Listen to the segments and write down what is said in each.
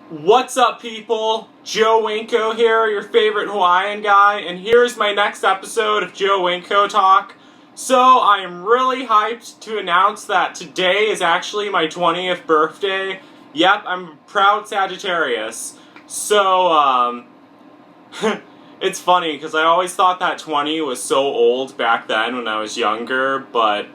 What's up, people? Joe Winko here, your favorite Hawaiian guy, and here's my next episode of Joe Winko Talk. So, I am really hyped to announce that today is actually my 20th birthday. Yep, I'm a proud Sagittarius. So, it's funny because I always thought that 20 was so old back then when I was younger, but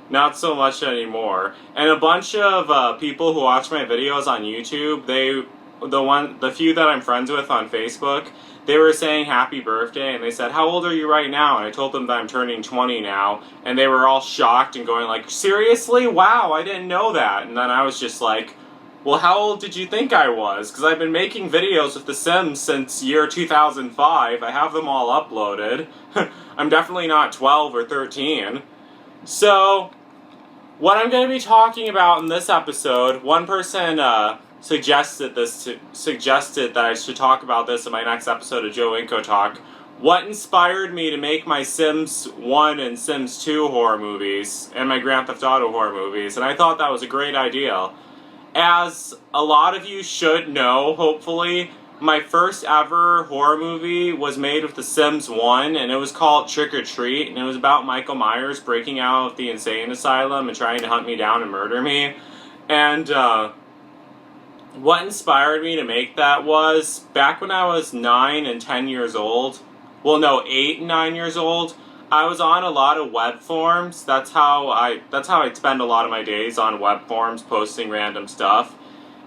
not so much anymore. And a bunch of people who watch my videos on YouTube, the few that I'm friends with on Facebook, they were saying happy birthday, and they said, "How old are you right now?" And I told them that I'm turning 20 now, and they were all shocked and going like, "Seriously? Wow, I didn't know that." And then I was just like, well, how old did you think I was? Because I've been making videos with The Sims since year 2005. I have them all uploaded. I'm definitely not 12 or 13. So, what I'm going to be talking about in this episode, one person suggested that I should talk about this in my next episode of Joe Winko Talk. What inspired me to make my Sims 1 and Sims 2 horror movies, and my Grand Theft Auto horror movies, and I thought that was a great idea. As a lot of you should know, hopefully, my first ever horror movie was made with The Sims 1, and it was called Trick or Treat, and it was about Michael Myers breaking out of the insane asylum and trying to hunt me down and murder me. And what inspired me to make that was, back when I was 9 and 10 years old, 8 and 9 years old, I was on a lot of web forums. That's how I'd spend a lot of my days, on web forums posting random stuff.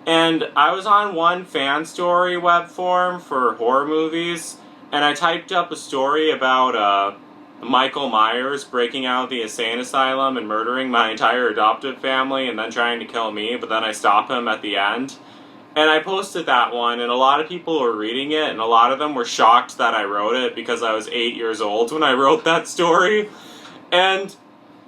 And I was on one fan story web forum for horror movies, and I typed up a story about Michael Myers breaking out of the insane asylum and murdering my entire adoptive family and then trying to kill me, but then I stop him at the end. And I posted that one, and a lot of people were reading it, and a lot of them were shocked that I wrote it because I was 8 years old when I wrote that story. And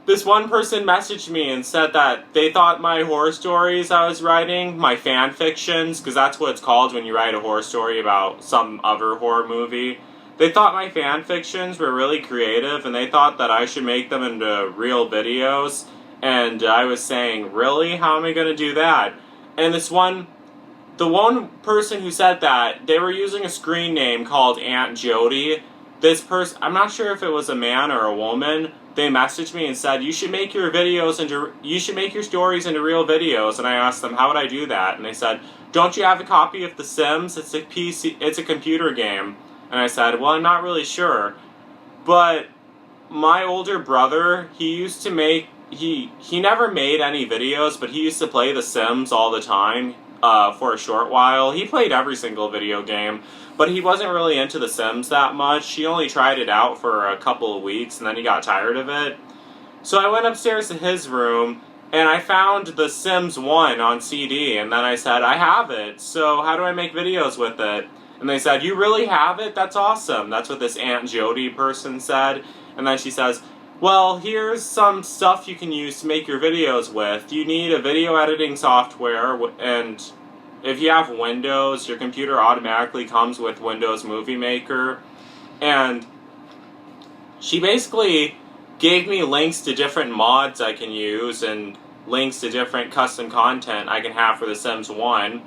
this one person messaged me and said that they thought my horror stories I was writing, my fan fictions, because that's what it's called when you write a horror story about some other horror movie, they thought my fan fictions were really creative, and they thought that I should make them into real videos. And I was saying, really? How am I going to do that? And the one person who said that, they were using a screen name called Aunt Jody. This person, I'm not sure if it was a man or a woman, they messaged me and said, you should make your stories into real videos. And I asked them, how would I do that? And they said, don't you have a copy of The Sims? It's a computer game. And I said, well, I'm not really sure. But my older brother, he never made any videos, but he used to play The Sims all the time. For a short while. He played every single video game, but he wasn't really into The Sims that much. He only tried it out for a couple of weeks, and then he got tired of it. So I went upstairs to his room, and I found The Sims 1 on CD, and then I said, I have it, so how do I make videos with it? And they said, you really have it? That's awesome. That's what this Aunt Jody person said. And then she says, well, here's some stuff you can use to make your videos with. You need a video editing software, and if you have Windows, your computer automatically comes with Windows Movie Maker. And she basically gave me links to different mods I can use and links to different custom content I can have for The Sims 1.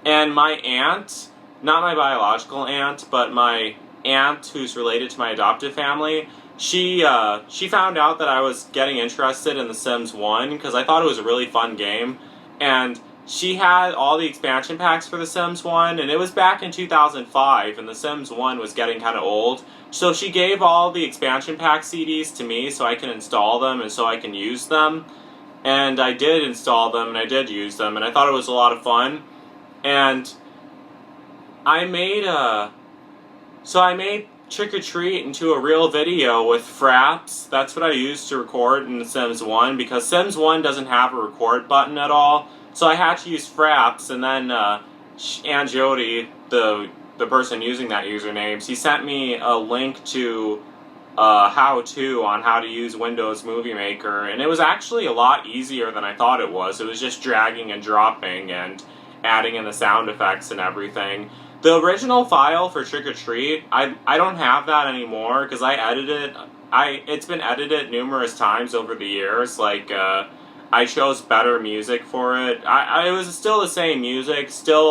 And my aunt, not my biological aunt, but my aunt who's related to my adoptive family, she found out that I was getting interested in The Sims 1 because I thought it was a really fun game, and she had all the expansion packs for The Sims 1, and it was back in 2005, and The Sims 1 was getting kind of old, so she gave all the expansion pack CDs to me so I can install them and so I can use them, and I did install them and I did use them, and I thought it was a lot of fun, and I made Trick or Treat into a real video with fraps. That's what I used to record in Sims 1, because Sims 1 doesn't have a record button at all, so I had to use fraps. And then Aunt Jody, the person using that username, she sent me a link to how-to on how to use Windows Movie Maker, and it was actually a lot easier than I thought it was. It was just dragging and dropping and adding in the sound effects and everything. The original file for Trick or Treat, I don't have that anymore because I edited it. It's been edited numerous times over the years. Like I chose better music for it. It was still the same music, still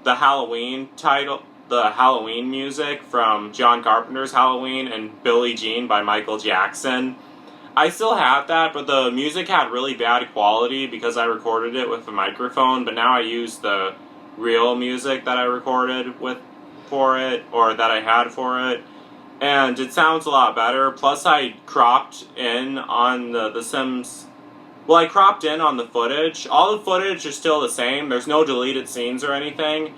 the Halloween title, the Halloween music from John Carpenter's Halloween and Billie Jean by Michael Jackson. I still have that, but the music had really bad quality because I recorded it with a microphone, but now I use the real music that I recorded with for it, or that I had for it, and it sounds a lot better. Plus I cropped in on the Sims. Well, I cropped in on the footage. All the footage is still the same. There's no deleted scenes or anything.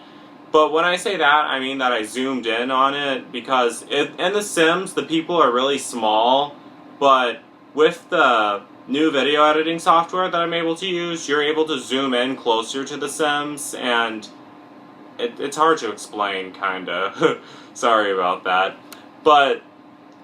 But when I say that, I mean that I zoomed in on it because in The Sims, the people are really small, but with the new video editing software that I'm able to use, you're able to zoom in closer to The Sims, and it's hard to explain, kinda. Sorry about that. But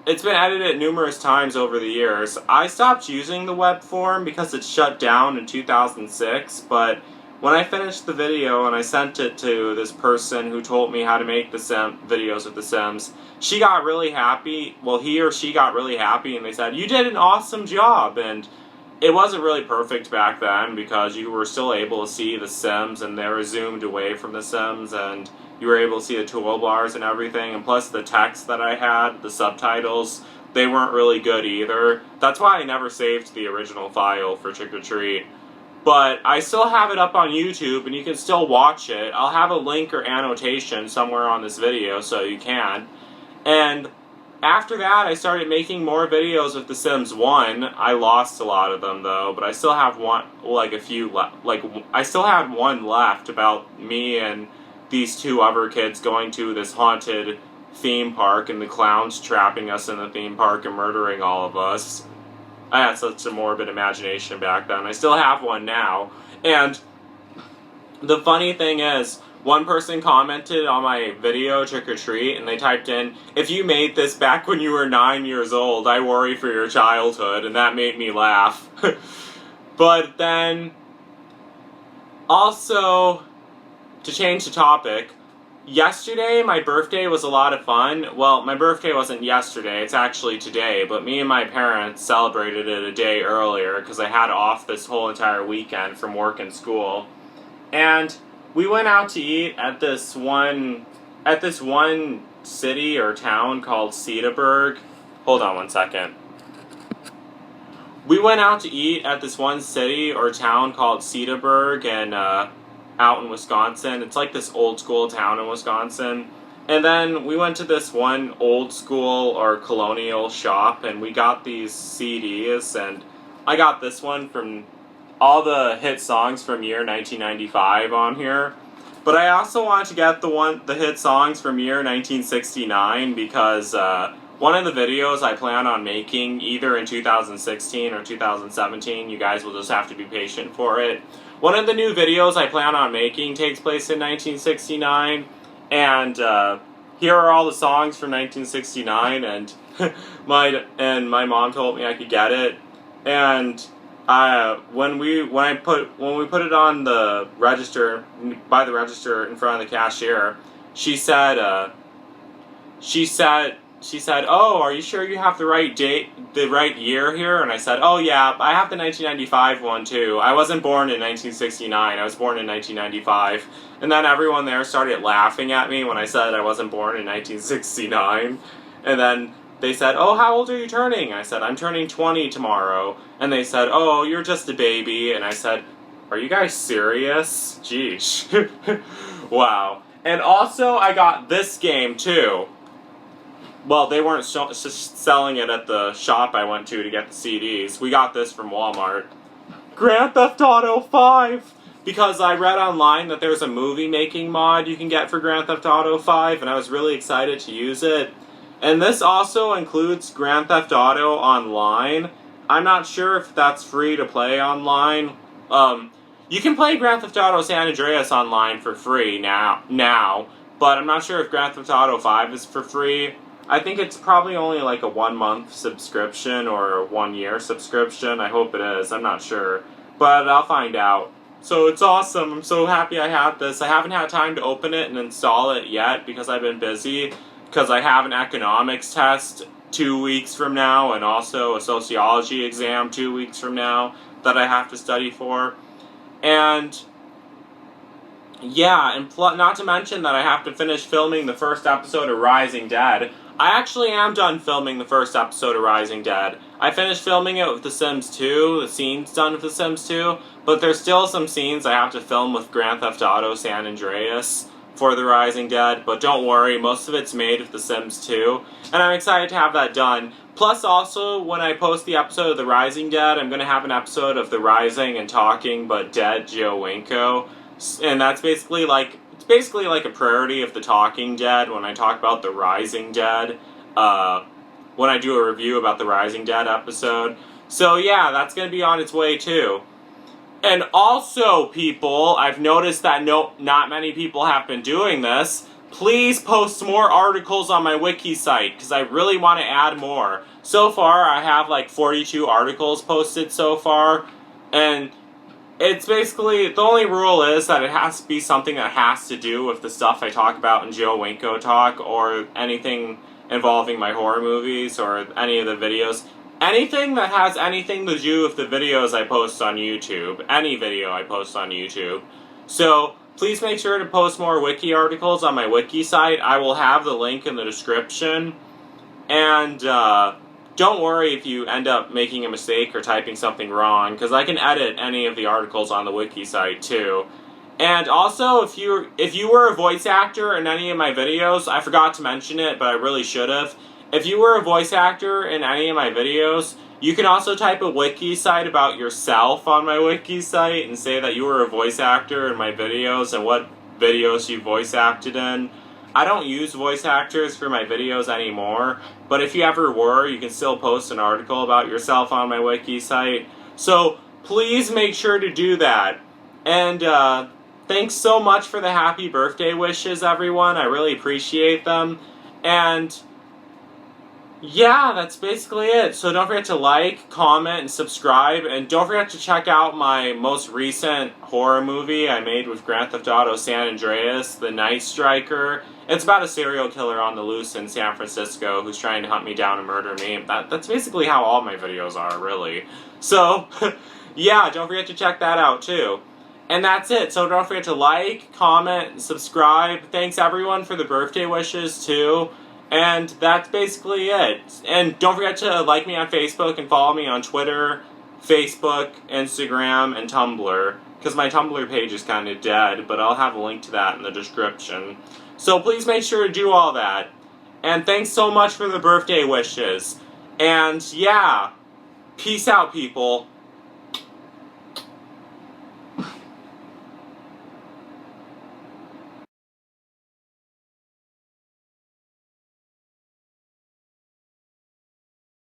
it's been edited numerous times over the years. I stopped using the web form because it shut down in 2006, but when I finished the video and I sent it to this person who told me how to make the videos of The Sims, she got really happy. Well, he or she got really happy, and they said, "You did an awesome job." And it wasn't really perfect back then because you were still able to see The Sims, and they were zoomed away from The Sims, and you were able to see the toolbars and everything, and plus the text that I had, the subtitles, they weren't really good either. That's why I never saved the original file for Trick or Treat. But I still have it up on YouTube, and you can still watch it. I'll have a link or annotation somewhere on this video so you can. And after that, I started making more videos of The Sims 1. I lost a lot of them, though, but I still have a few left. I still had one left about me and these two other kids going to this haunted theme park and the clowns trapping us in the theme park and murdering all of us. I had such a morbid imagination back then. I still have one now. And the funny thing is, one person commented on my video, Trick or Treat, and they typed in, "If you made this back when you were 9 years old, I worry for your childhood," and that made me laugh. But then, also, to change the topic, yesterday, my birthday was a lot of fun. Well, my birthday wasn't yesterday, it's actually today, but me and my parents celebrated it a day earlier because I had off this whole entire weekend from work and school. And we went out to eat at this one city or town called Cedarburg. Hold on one second. We went out to eat at this one city or town called Cedarburg, and out in Wisconsin. It's like this old school town in Wisconsin. And then we went to this one old school or colonial shop, and we got these CDs, and I got this one from all the hit songs from year 1995 on here. But I also wanted to get the hit songs from year 1969 because one of the videos I plan on making either in 2016 or 2017, you guys will just have to be patient for it. One of the new videos I plan on making takes place in 1969, and here are all the songs from 1969, and my mom told me I could get it, and when we put it on the register, by the register in front of the cashier, she said, "Oh, are you sure you have the right date, the right year here?" And I said, "Oh yeah, I have the 1995 one too. I wasn't born in 1969, I was born in 1995. And then everyone there started laughing at me when I said I wasn't born in 1969. And then they said, "Oh, how old are you turning?" I said, "I'm turning 20 tomorrow." And they said, "Oh, you're just a baby." And I said, "Are you guys serious? Jeez." Wow. And also, I got this game too. Well, they weren't selling it at the shop I went to get the CDs. We got this from Walmart. Grand Theft Auto 5! Because I read online that there's a movie-making mod you can get for Grand Theft Auto 5, and I was really excited to use it. And this also includes Grand Theft Auto Online. I'm not sure if that's free to play online. You can play Grand Theft Auto San Andreas online for free now, but I'm not sure if Grand Theft Auto 5 is for free. I think it's probably only like a 1-month subscription or a 1-year subscription. I hope it is. I'm not sure. But I'll find out. So it's awesome. I'm so happy I have this. I haven't had time to open it and install it yet because I've been busy. Because I have an economics test 2 weeks from now, and also a sociology exam 2 weeks from now that I have to study for. And yeah, and not to mention that I have to finish filming the first episode of Rising Dead. I actually am done filming the first episode of Rising Dead. I finished filming it with The Sims 2, the scenes done with The Sims 2, but there's still some scenes I have to film with Grand Theft Auto San Andreas for the Rising Dead, but don't worry, most of it's made with The Sims 2, and I'm excited to have that done. Plus, also, when I post the episode of The Rising Dead, I'm going to have an episode of the Rising and Talking but Dead Joe Winko, and that's basically like a parody of The Talking Dead when I talk about The Rising Dead, when I do a review about the Rising Dead episode. So yeah, that's going to be on its way too. And also, people, I've noticed that not many people have been doing this. Please post more articles on my wiki site, because I really want to add more. So far, I have like 42 articles posted so far, and it's basically, the only rule is that it has to be something that has to do with the stuff I talk about in Joe Winko Talk, or anything involving my horror movies, or any of the videos. Anything that has anything to do with the videos I post on YouTube. Any video I post on YouTube. So, please make sure to post more wiki articles on my wiki site. I will have the link in the description. And, don't worry if you end up making a mistake or typing something wrong, because I can edit any of the articles on the wiki site too. And also, if you were a voice actor in any of my videos, I forgot to mention it, but I really should have. If you were a voice actor in any of my videos, you can also type a wiki site about yourself on my wiki site and say that you were a voice actor in my videos and what videos you voice acted in. I don't use voice actors for my videos anymore, but if you ever were, you can still post an article about yourself on my wiki site. So please make sure to do that. And thanks so much for the happy birthday wishes, everyone. I really appreciate them. And yeah, that's basically it. So don't forget to like, comment, and subscribe. And don't forget to check out my most recent horror movie I made with Grand Theft Auto San Andreas, The Night Striker. It's about a serial killer on the loose in San Francisco who's trying to hunt me down and murder me. That's basically how all my videos are, really. So, yeah, don't forget to check that out, too. And that's it. So don't forget to like, comment, and subscribe. Thanks, everyone, for the birthday wishes, too. And that's basically it. And don't forget to like me on Facebook and follow me on Twitter, Facebook, Instagram, and Tumblr. Because my Tumblr page is kind of dead, but I'll have a link to that in the description. So please make sure to do all that. And thanks so much for the birthday wishes. And yeah, peace out, people.